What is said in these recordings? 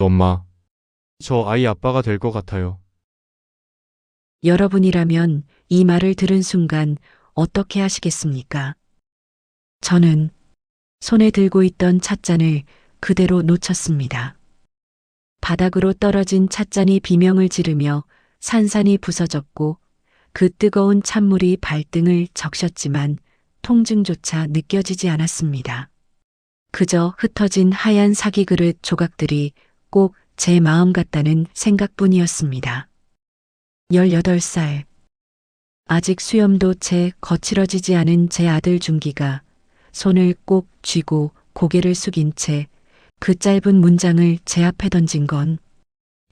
엄마, 저 아이 아빠가 될 것 같아요. 여러분이라면 이 말을 들은 순간 어떻게 하시겠습니까? 저는 손에 들고 있던 찻잔을 그대로 놓쳤습니다. 바닥으로 떨어진 찻잔이 비명을 지르며 산산이 부서졌고 그 뜨거운 찬물이 발등을 적셨지만 통증조차 느껴지지 않았습니다. 그저 흩어진 하얀 사기 그릇 조각들이 꼭 제 마음 같다는 생각뿐이었습니다. 18살. 아직 수염도 채 거칠어지지 않은 제 아들 준기가 손을 꼭 쥐고 고개를 숙인 채 그 짧은 문장을 제 앞에 던진 건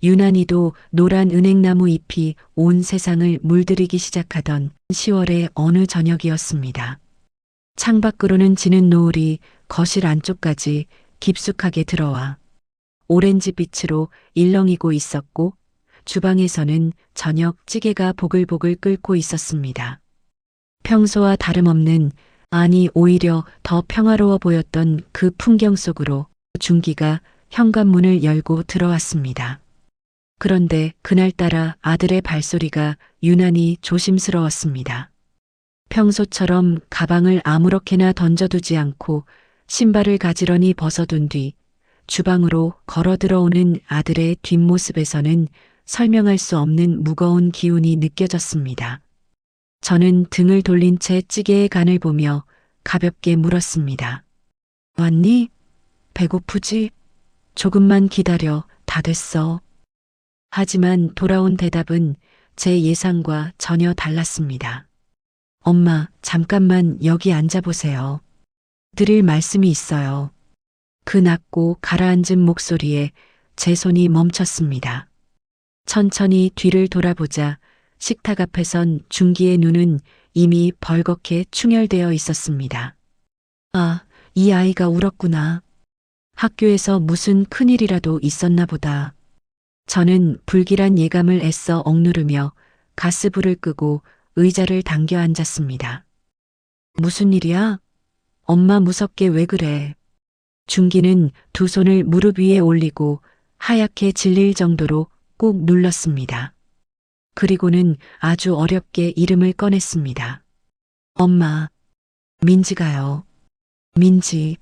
유난히도 노란 은행나무 잎이 온 세상을 물들이기 시작하던 10월의 어느 저녁이었습니다. 창밖으로는 지는 노을이 거실 안쪽까지 깊숙하게 들어와 오렌지 빛으로 일렁이고 있었고 주방에서는 저녁 찌개가 보글보글 끓고 있었습니다. 평소와 다름없는, 아니 오히려 더 평화로워 보였던 그 풍경 속으로 준기가 현관문을 열고 들어왔습니다. 그런데 그날따라 아들의 발소리가 유난히 조심스러웠습니다. 평소처럼 가방을 아무렇게나 던져두지 않고 신발을 가지런히 벗어둔 뒤 주방으로 걸어 들어오는 아들의 뒷모습에서는 설명할 수 없는 무거운 기운이 느껴졌습니다. 저는 등을 돌린 채 찌개의 간을 보며 가볍게 물었습니다. 왔니? 배고프지? 조금만 기다려. 다 됐어. 하지만 돌아온 대답은 제 예상과 전혀 달랐습니다. 엄마, 잠깐만 여기 앉아보세요. 드릴 말씀이 있어요. 그 낮고 가라앉은 목소리에 제 손이 멈췄습니다. 천천히 뒤를 돌아보자 식탁 앞에 선 준기의 눈은 이미 벌겋게 충혈되어 있었습니다. 아, 이 아이가 울었구나. 학교에서 무슨 큰일이라도 있었나 보다. 저는 불길한 예감을 애써 억누르며 가스불을 끄고 의자를 당겨 앉았습니다. 무슨 일이야? 엄마 무섭게 왜 그래? 준기는 두 손을 무릎 위에 올리고 하얗게 질릴 정도로 꾹 눌렀습니다. 그리고는 아주 어렵게 이름을 꺼냈습니다. 엄마, 민지가요. 민지.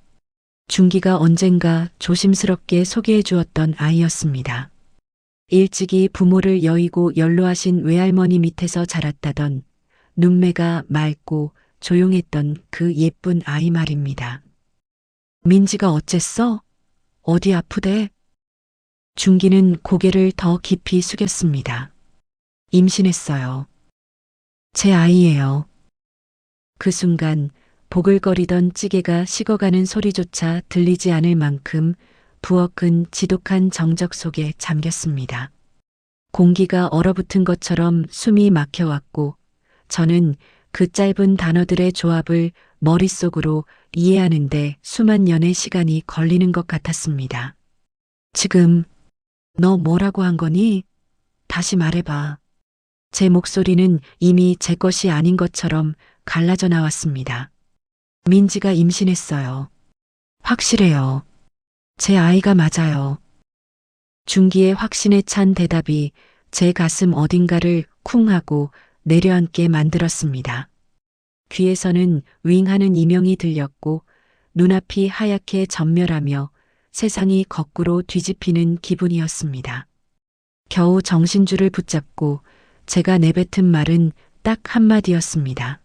준기가 언젠가 조심스럽게 소개해 주었던 아이였습니다. 일찍이 부모를 여의고 연로하신 외할머니 밑에서 자랐다던 눈매가 맑고 조용했던 그 예쁜 아이 말입니다. 민지가 어쨌어? 어디 아프대? 준기는 고개를 더 깊이 숙였습니다. 임신했어요. 제 아이예요. 그 순간 보글거리던 찌개가 식어가는 소리조차 들리지 않을 만큼 부엌은 지독한 정적 속에 잠겼습니다. 공기가 얼어붙은 것처럼 숨이 막혀왔고 저는 그 짧은 단어들의 조합을 머릿속으로 이해하는데 수만 년의 시간이 걸리는 것 같았습니다. 지금 너 뭐라고 한 거니? 다시 말해봐. 제 목소리는 이미 제 것이 아닌 것처럼 갈라져 나왔습니다. 민지가 임신했어요. 확실해요. 제 아이가 맞아요. 준기의 확신에 찬 대답이 제 가슴 어딘가를 쿵 하고 내려앉게 만들었습니다. 귀에서는 윙 하는 이명이 들렸고 눈앞이 하얗게 전멸하며 세상이 거꾸로 뒤집히는 기분이었습니다. 겨우 정신줄을 붙잡고 제가 내뱉은 말은 딱 한마디였습니다.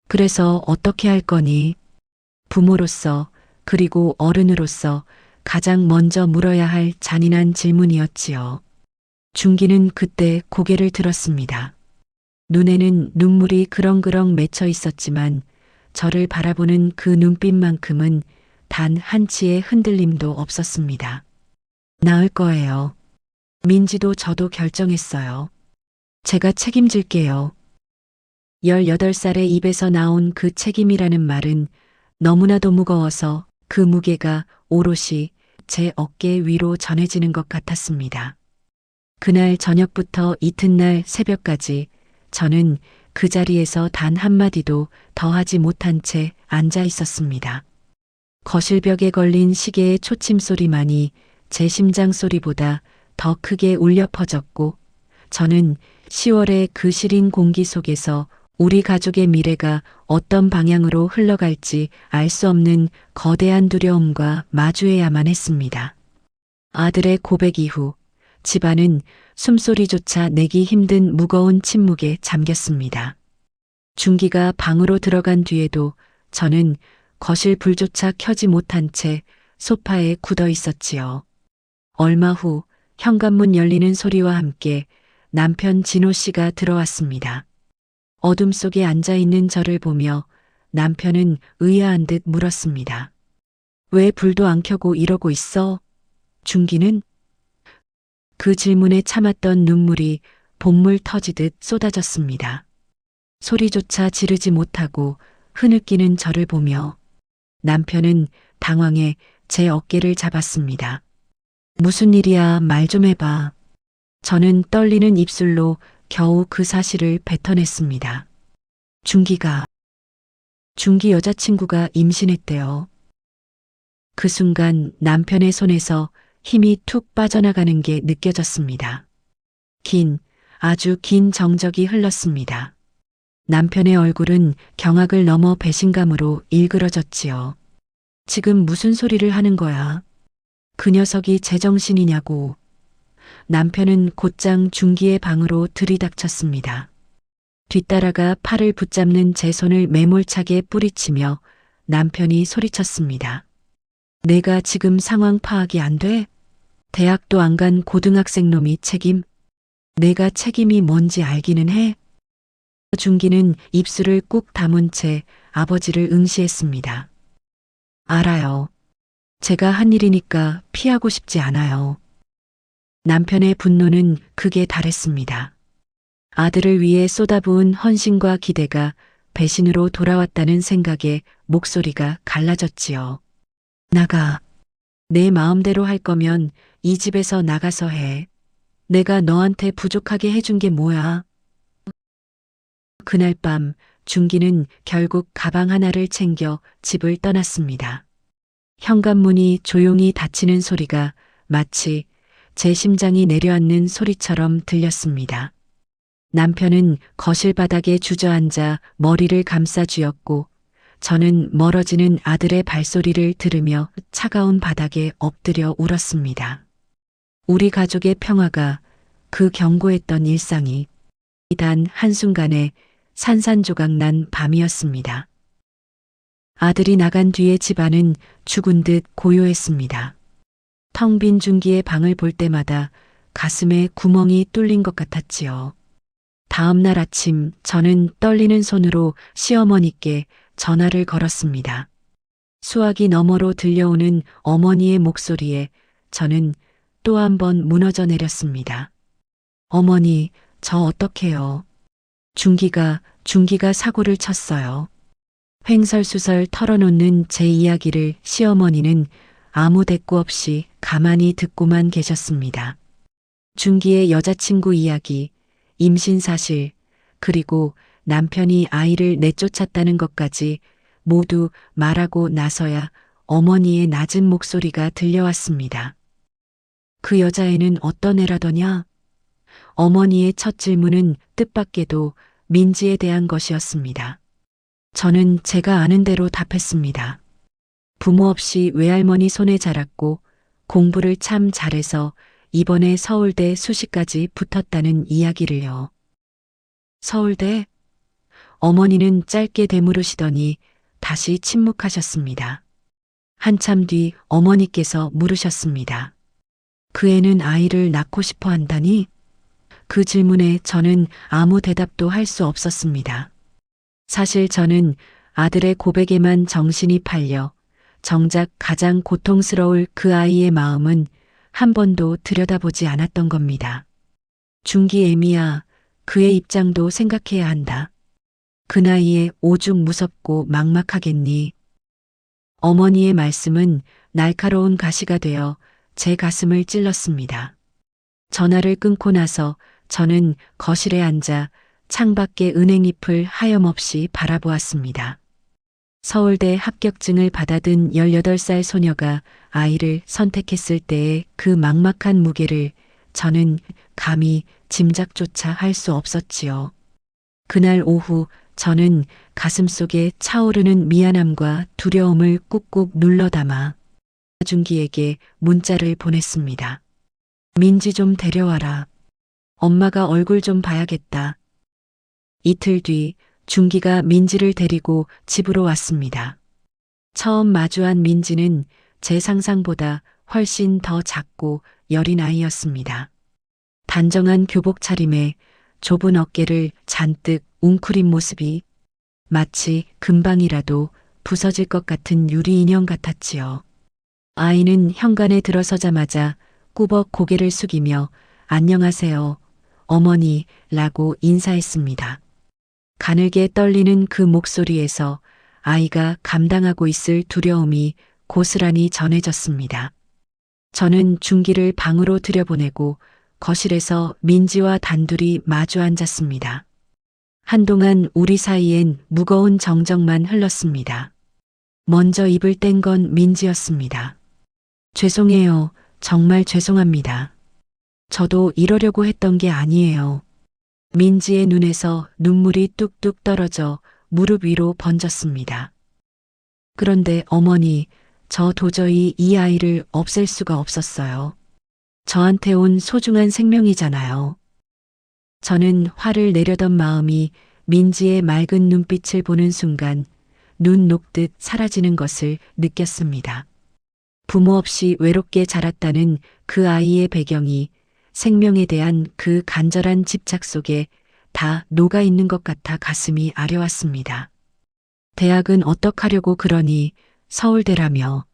그래서 어떻게 할 거니? 부모로서 그리고 어른으로서 가장 먼저 물어야 할 잔인한 질문이었지요. 준기는 그때 고개를 들었습니다. 눈에는 눈물이 그렁그렁 맺혀 있었지만 저를 바라보는 그 눈빛만큼은 단 한치의 흔들림도 없었습니다. 나을 거예요. 민지도 저도 결정했어요. 제가 책임질게요. 18살의 입에서 나온 그 책임이라는 말은 너무나도 무거워서 그 무게가 오롯이 제 어깨 위로 전해지는 것 같았습니다. 그날 저녁부터 이튿날 새벽까지 저는 그 자리에서 단 한마디도 더하지 못한 채 앉아 있었습니다. 거실벽에 걸린 시계의 초침 소리만이 제 심장 소리보다 더 크게 울려 퍼졌고 저는 10월의 그 시린 공기 속에서 우리 가족의 미래가 어떤 방향으로 흘러갈지 알 수 없는 거대한 두려움과 마주해야만 했습니다. 아들의 고백 이후 집안은 숨소리조차 내기 힘든 무거운 침묵에 잠겼습니다. 준기가 방으로 들어간 뒤에도 저는 거실 불조차 켜지 못한 채 소파에 굳어 있었지요. 얼마 후 현관문 열리는 소리와 함께 남편 진호 씨가 들어왔습니다. 어둠 속에 앉아 있는 저를 보며 남편은 의아한 듯 물었습니다. 왜 불도 안 켜고 이러고 있어? 준기는? 그 질문에 참았던 눈물이 봇물 터지듯 쏟아졌습니다. 소리조차 지르지 못하고 흐느끼는 저를 보며 남편은 당황해 제 어깨를 잡았습니다. 무슨 일이야, 말 좀 해봐. 저는 떨리는 입술로 겨우 그 사실을 뱉어냈습니다. 준기 여자친구가 임신했대요. 그 순간 남편의 손에서 힘이 툭 빠져나가는 게 느껴졌습니다. 아주 긴 정적이 흘렀습니다. 남편의 얼굴은 경악을 넘어 배신감으로 일그러졌지요. 지금 무슨 소리를 하는 거야? 그 녀석이 제정신이냐고. 남편은 곧장 준기의 방으로 들이닥쳤습니다. 뒤따라가 팔을 붙잡는 제 손을 매몰차게 뿌리치며 남편이 소리쳤습니다. 내가 지금 상황 파악이 안 돼? 대학도 안 간 고등학생 놈이 책임? 내가 책임이 뭔지 알기는 해? 준기는 입술을 꾹 다문 채 아버지를 응시했습니다. 알아요. 제가 한 일이니까 피하고 싶지 않아요. 남편의 분노는 극에 달했습니다. 아들을 위해 쏟아부은 헌신과 기대가 배신으로 돌아왔다는 생각에 목소리가 갈라졌지요. 나가. 내 마음대로 할 거면 이 집에서 나가서 해. 내가 너한테 부족하게 해준 게 뭐야? 그날 밤 준기는 결국 가방 하나를 챙겨 집을 떠났습니다. 현관문이 조용히 닫히는 소리가 마치 제 심장이 내려앉는 소리처럼 들렸습니다. 남편은 거실 바닥에 주저앉아 머리를 감싸 쥐었고 저는 멀어지는 아들의 발소리를 들으며 차가운 바닥에 엎드려 울었습니다. 우리 가족의 평화가 그 견고했던 일상이 단 한순간에 산산조각 난 밤이었습니다. 아들이 나간 뒤에 집안은 죽은 듯 고요했습니다. 텅 빈 준기의 방을 볼 때마다 가슴에 구멍이 뚫린 것 같았지요. 다음 날 아침 저는 떨리는 손으로 시어머니께 전화를 걸었습니다. 수화기 너머로 들려오는 어머니의 목소리에 저는 또 한 번 무너져 내렸습니다. 어머니, 저 어떡해요? 준기가 사고를 쳤어요. 횡설수설 털어놓는 제 이야기를 시어머니는 아무 대꾸 없이 가만히 듣고만 계셨습니다. 준기의 여자친구 이야기, 임신 사실, 그리고 남편이 아이를 내쫓았다는 것까지 모두 말하고 나서야 어머니의 낮은 목소리가 들려왔습니다. 그 여자애는 어떤 애라더냐? 어머니의 첫 질문은 뜻밖에도 민지에 대한 것이었습니다. 저는 제가 아는 대로 답했습니다. 부모 없이 외할머니 손에 자랐고 공부를 참 잘해서 이번에 서울대 수시까지 붙었다는 이야기를요. 서울대? 어머니는 짧게 되물으시더니 다시 침묵하셨습니다. 한참 뒤 어머니께서 물으셨습니다. 그 애는 아이를 낳고 싶어 한다니? 그 질문에 저는 아무 대답도 할 수 없었습니다. 사실 저는 아들의 고백에만 정신이 팔려 정작 가장 고통스러울 그 아이의 마음은 한 번도 들여다보지 않았던 겁니다. 준기 애미야, 그의 입장도 생각해야 한다. 그 나이에 오죽 무섭고 막막하겠니? 어머니의 말씀은 날카로운 가시가 되어 제 가슴을 찔렀습니다. 전화를 끊고 나서 저는 거실에 앉아 창밖의 은행잎을 하염없이 바라보았습니다. 서울대 합격증을 받아든 18살 소녀가 아이를 선택했을 때의 그 막막한 무게를 저는 감히 짐작조차 할 수 없었지요. 그날 오후 저는 가슴속에 차오르는 미안함과 두려움을 꾹꾹 눌러 담아 준기에게 문자를 보냈습니다. 민지 좀 데려와라. 엄마가 얼굴 좀 봐야겠다. 이틀 뒤 준기가 민지를 데리고 집으로 왔습니다. 처음 마주한 민지는 제 상상보다 훨씬 더 작고 여린 아이였습니다. 단정한 교복 차림에 좁은 어깨를 잔뜩 웅크린 모습이 마치 금방이라도 부서질 것 같은 유리 인형 같았지요. 아이는 현관에 들어서자마자 꾸벅 고개를 숙이며 안녕하세요, 어머니라고 인사했습니다. 가늘게 떨리는 그 목소리에서 아이가 감당하고 있을 두려움이 고스란히 전해졌습니다. 저는 준기를 방으로 들여보내고 거실에서 민지와 단둘이 마주 앉았습니다. 한동안 우리 사이엔 무거운 정적만 흘렀습니다. 먼저 입을 뗀 건 민지였습니다. 죄송해요. 정말 죄송합니다. 저도 이러려고 했던 게 아니에요. 민지의 눈에서 눈물이 뚝뚝 떨어져 무릎 위로 번졌습니다. 그런데 어머니, 저 도저히 이 아이를 없앨 수가 없었어요. 저한테 온 소중한 생명이잖아요. 저는 화를 내려던 마음이 민지의 맑은 눈빛을 보는 순간 눈 녹듯 사라지는 것을 느꼈습니다. 부모 없이 외롭게 자랐다는 그 아이의 배경이 생명에 대한 그 간절한 집착 속에 다 녹아 있는 것 같아 가슴이 아려왔습니다. 대학은 어떡하려고 그러니 서울대라며.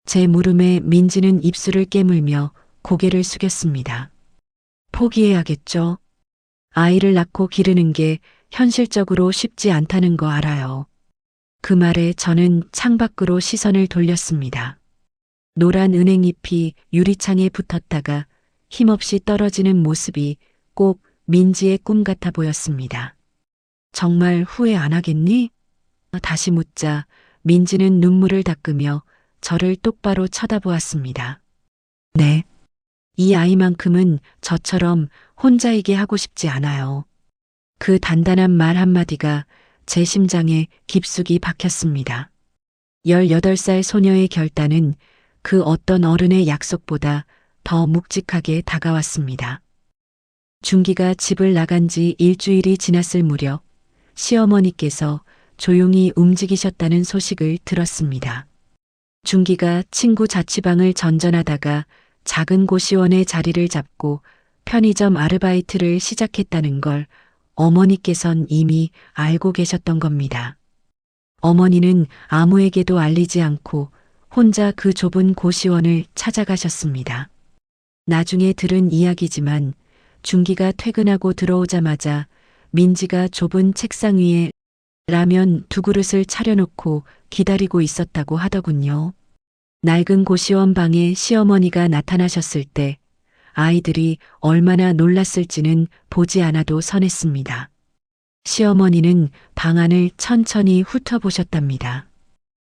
제 물음에 민지는 입술을 깨물며 고개를 숙였습니다. 포기해야겠죠. 아이를 낳고 기르는 게 현실적으로 쉽지 않다는 거 알아요. 그 말에 저는 창밖으로 시선을 돌렸습니다. 노란 은행잎이 유리창에 붙었다가 힘없이 떨어지는 모습이 꼭 민지의 꿈 같아 보였습니다. 정말 후회 안 하겠니? 다시 묻자 민지는 눈물을 닦으며 저를 똑바로 쳐다보았습니다. 네. 이 아이만큼은 저처럼 혼자이게 하고 싶지 않아요. 그 단단한 말 한마디가 제 심장에 깊숙이 박혔습니다. 18살 소녀의 결단은 그 어떤 어른의 약속보다 더 묵직하게 다가왔습니다. 준기가 집을 나간 지 일주일이 지났을 무렵 시어머니께서 조용히 움직이셨다는 소식을 들었습니다. 준기가 친구 자취방을 전전하다가 작은 고시원의 자리를 잡고 편의점 아르바이트를 시작했다는 걸 어머니께선 이미 알고 계셨던 겁니다. 어머니는 아무에게도 알리지 않고 혼자 그 좁은 고시원을 찾아가셨습니다. 나중에 들은 이야기지만 준기가 퇴근하고 들어오자마자 민지가 좁은 책상 위에 라면 2그릇을 차려놓고 기다리고 있었다고 하더군요. 낡은 고시원 방에 시어머니가 나타나셨을 때 아이들이 얼마나 놀랐을지는 보지 않아도 선했습니다. 시어머니는 방 안을 천천히 훑어보셨답니다.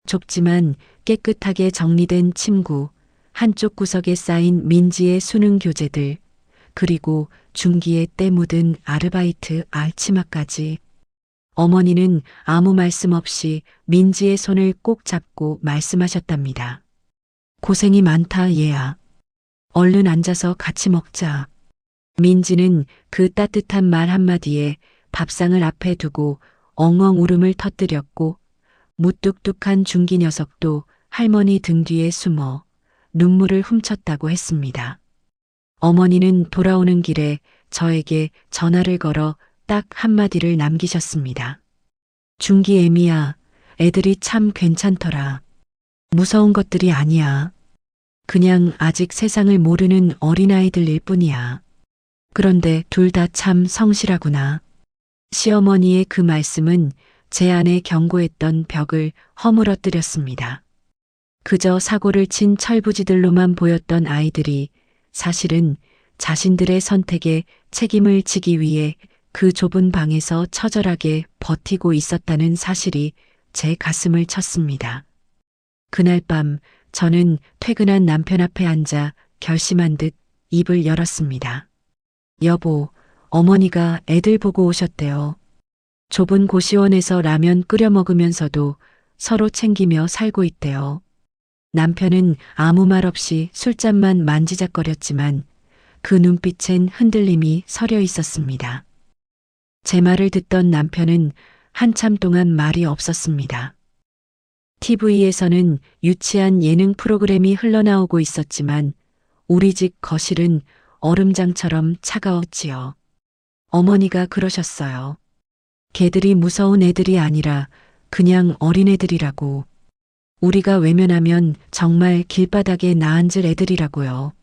좁지만 깨끗하게 정리된 침구, 한쪽 구석에 쌓인 민지의 수능 교재들, 그리고 준기의 때 묻은 아르바이트 알치마까지. 어머니는 아무 말씀 없이 민지의 손을 꼭 잡고 말씀하셨답니다. 고생이 많다, 얘야. 얼른 앉아서 같이 먹자. 민지는 그 따뜻한 말 한마디에 밥상을 앞에 두고 엉엉 울음을 터뜨렸고 무뚝뚝한 준기 녀석도 할머니 등 뒤에 숨어 눈물을 훔쳤다고 했습니다. 어머니는 돌아오는 길에 저에게 전화를 걸어 딱 한마디를 남기셨습니다. 준기 애미야, 애들이 참 괜찮더라. 무서운 것들이 아니야. 그냥 아직 세상을 모르는 어린아이들일 뿐이야. 그런데 둘 다 참 성실하구나. 시어머니의 그 말씀은 제 안에 견고했던 벽을 허물어뜨렸습니다. 그저 사고를 친 철부지들로만 보였던 아이들이 사실은 자신들의 선택에 책임을 지기 위해 그 좁은 방에서 처절하게 버티고 있었다는 사실이 제 가슴을 쳤습니다. 그날 밤 저는 퇴근한 남편 앞에 앉아 결심한 듯 입을 열었습니다. 여보, 어머니가 애들 보고 오셨대요. 좁은 고시원에서 라면 끓여 먹으면서도 서로 챙기며 살고 있대요. 남편은 아무 말 없이 술잔만 만지작거렸지만 그 눈빛엔 흔들림이 서려 있었습니다. 제 말을 듣던 남편은 한참 동안 말이 없었습니다. TV에서는 유치한 예능 프로그램이 흘러나오고 있었지만 우리 집 거실은 얼음장처럼 차가웠지요. 어머니가 그러셨어요. 걔들이 무서운 애들이 아니라 그냥 어린애들이라고. 우리가 외면하면 정말 길바닥에 나앉을 애들이라고요.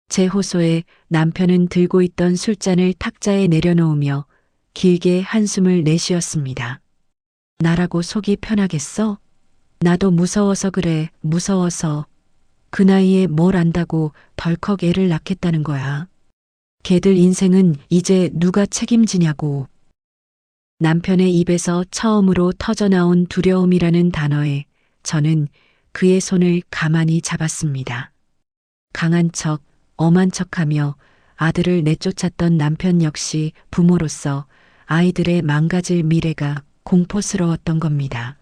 제 호소에 남편은 들고 있던 술잔을 탁자에 내려놓으며 길게 한숨을 내쉬었습니다. 나라고 속이 편하겠어? 나도 무서워서 그래, 무서워서. 그 나이에 뭘 안다고 덜컥 애를 낳겠다는 거야. 걔들 인생은 이제 누가 책임지냐고. 남편의 입에서 처음으로 터져나온 두려움이라는 단어에 저는 그의 손을 가만히 잡았습니다. 강한 척, 엄한 척하며 아들을 내쫓았던 남편 역시 부모로서 아이들의 망가질 미래가 공포스러웠던 겁니다.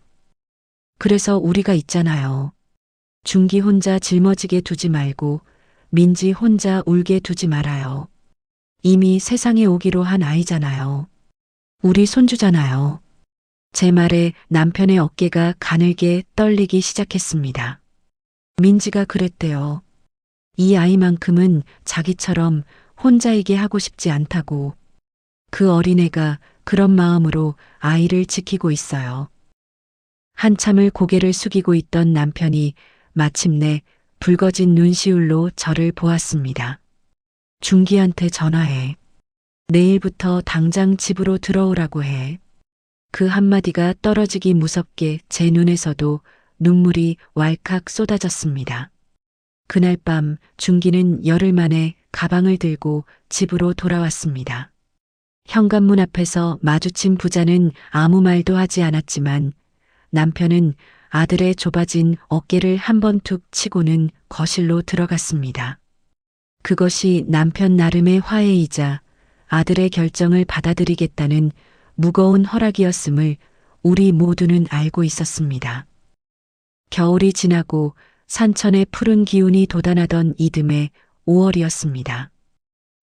그래서 우리가 있잖아요. 준기 혼자 짊어지게 두지 말고 민지 혼자 울게 두지 말아요. 이미 세상에 오기로 한 아이잖아요. 우리 손주잖아요. 제 말에 남편의 어깨가 가늘게 떨리기 시작했습니다. 민지가 그랬대요. 이 아이만큼은 자기처럼 혼자이게 하고 싶지 않다고. 그 어린애가 그런 마음으로 아이를 지키고 있어요. 한참을 고개를 숙이고 있던 남편이 마침내 붉어진 눈시울로 저를 보았습니다. 준기한테 전화해. 내일부터 당장 집으로 들어오라고 해. 그 한마디가 떨어지기 무섭게 제 눈에서도 눈물이 왈칵 쏟아졌습니다. 그날 밤 준기는 열흘 만에 가방을 들고 집으로 돌아왔습니다. 현관문 앞에서 마주친 부자는 아무 말도 하지 않았지만 남편은 아들의 좁아진 어깨를 한번 툭 치고는 거실로 들어갔습니다. 그것이 남편 나름의 화해이자 아들의 결정을 받아들이겠다는 무거운 허락이었음을 우리 모두는 알고 있었습니다. 겨울이 지나고 산천의 푸른 기운이 돋아나던 이듬해 5월이었습니다.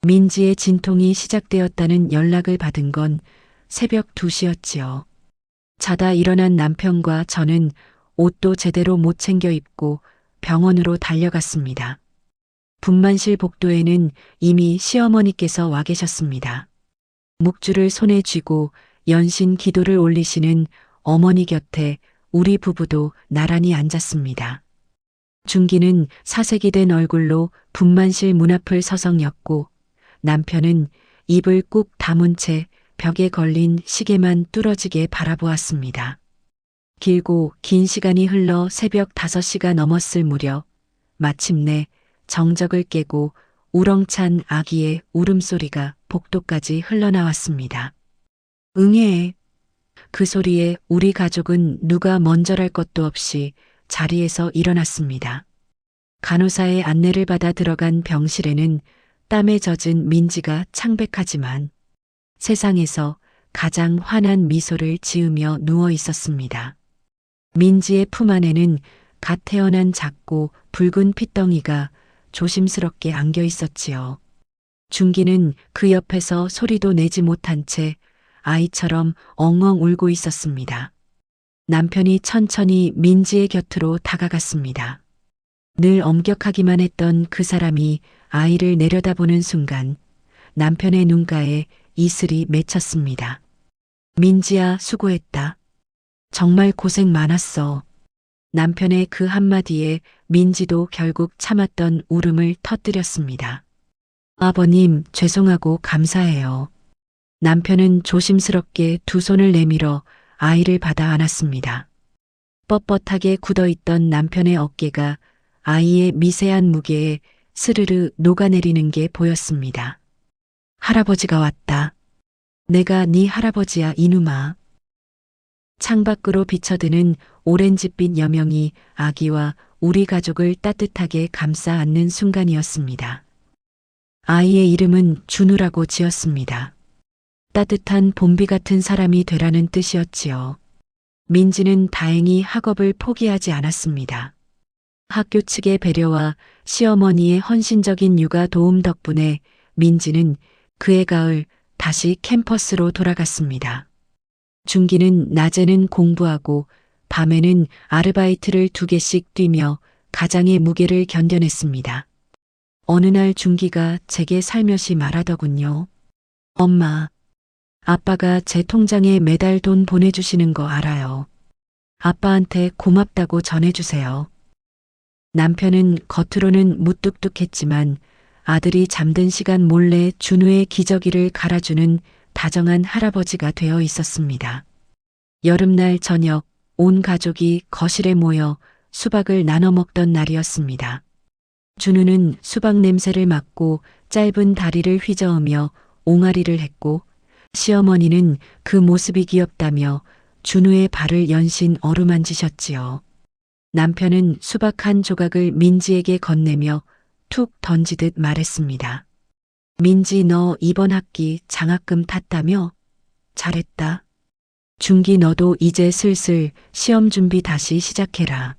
민지의 진통이 시작되었다는 연락을 받은 건 새벽 2시였지요. 자다 일어난 남편과 저는 옷도 제대로 못 챙겨 입고 병원으로 달려갔습니다. 분만실 복도에는 이미 시어머니께서 와 계셨습니다. 묵주를 손에 쥐고 연신 기도를 올리시는 어머니 곁에 우리 부부도 나란히 앉았습니다. 준기는 사색이 된 얼굴로 분만실 문 앞을 서성였고 남편은 입을 꾹 다문 채 벽에 걸린 시계만 뚫어지게 바라보았습니다. 길고 긴 시간이 흘러 새벽 5시가 넘었을 무렵 마침내 정적을 깨고 우렁찬 아기의 울음소리가 복도까지 흘러나왔습니다. 응애. 그 소리에 우리 가족은 누가 먼저랄 것도 없이 자리에서 일어났습니다. 간호사의 안내를 받아 들어간 병실에는 땀에 젖은 민지가 창백하지만 세상에서 가장 환한 미소를 지으며 누워 있었습니다. 민지의 품 안에는 갓 태어난 작고 붉은 핏덩이가 조심스럽게 안겨 있었지요. 준기는 그 옆에서 소리도 내지 못한 채 아이처럼 엉엉 울고 있었습니다. 남편이 천천히 민지의 곁으로 다가갔습니다. 늘 엄격하기만 했던 그 사람이 아이를 내려다보는 순간 남편의 눈가에 이슬이 맺혔습니다. 민지야, 수고했다. 정말 고생 많았어. 남편의 그 한마디에 민지도 결국 참았던 울음을 터뜨렸습니다. 아버님, 죄송하고 감사해요. 남편은 조심스럽게 두 손을 내밀어 아이를 받아 안았습니다. 뻣뻣하게 굳어있던 남편의 어깨가 아이의 미세한 무게에 스르르 녹아내리는 게 보였습니다. 할아버지가 왔다. 내가 네 할아버지야, 이놈아. 창밖으로 비쳐드는 오렌지빛 여명이 아기와 우리 가족을 따뜻하게 감싸 안는 순간이었습니다. 아이의 이름은 준우라고 지었습니다. 따뜻한 봄비 같은 사람이 되라는 뜻이었지요. 민지는 다행히 학업을 포기하지 않았습니다. 학교 측의 배려와 시어머니의 헌신적인 육아 도움 덕분에 민지는 그해 가을 다시 캠퍼스로 돌아갔습니다. 준기는 낮에는 공부하고 밤에는 아르바이트를 2개씩 뛰며 가장의 무게를 견뎌냈습니다. 어느 날 준기가 제게 살며시 말하더군요. 엄마, 아빠가 제 통장에 매달 돈 보내주시는 거 알아요. 아빠한테 고맙다고 전해주세요. 남편은 겉으로는 무뚝뚝했지만 아들이 잠든 시간 몰래 준우의 기저귀를 갈아주는 다정한 할아버지가 되어 있었습니다. 여름날 저녁 온 가족이 거실에 모여 수박을 나눠 먹던 날이었습니다. 준우는 수박 냄새를 맡고 짧은 다리를 휘저으며 옹알이를 했고 시어머니는 그 모습이 귀엽다며 준우의 발을 연신 어루만지셨지요. 남편은 수박 한 조각을 민지에게 건네며 툭 던지듯 말했습니다. 민지 너 이번 학기 장학금 탔다며? 잘했다. 준기 너도 이제 슬슬 시험 준비 다시 시작해라.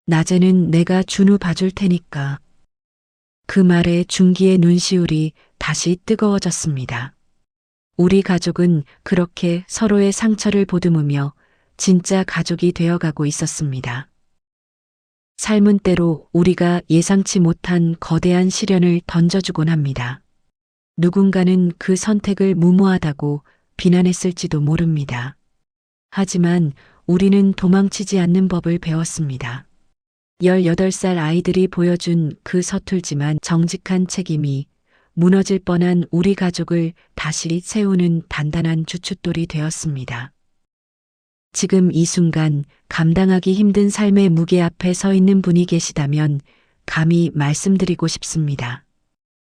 낮에는 내가 준우 봐줄 테니까. 그 말에 준기의 눈시울이 다시 뜨거워졌습니다. 우리 가족은 그렇게 서로의 상처를 보듬으며 진짜 가족이 되어가고 있었습니다. 삶은 때로 우리가 예상치 못한 거대한 시련을 던져주곤 합니다. 누군가는 그 선택을 무모하다고 비난했을지도 모릅니다. 하지만 우리는 도망치지 않는 법을 배웠습니다. 18살 아이들이 보여준 그 서툴지만 정직한 책임이 무너질 뻔한 우리 가족을 다시 세우는 단단한 주춧돌이 되었습니다. 지금 이 순간 감당하기 힘든 삶의 무게 앞에 서 있는 분이 계시다면 감히 말씀드리고 싶습니다.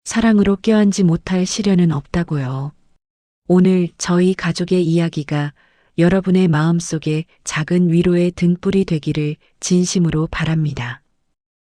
사랑으로 껴안지 못할 시련은 없다고요. 오늘 저희 가족의 이야기가 여러분의 마음속에 작은 위로의 등불이 되기를 진심으로 바랍니다.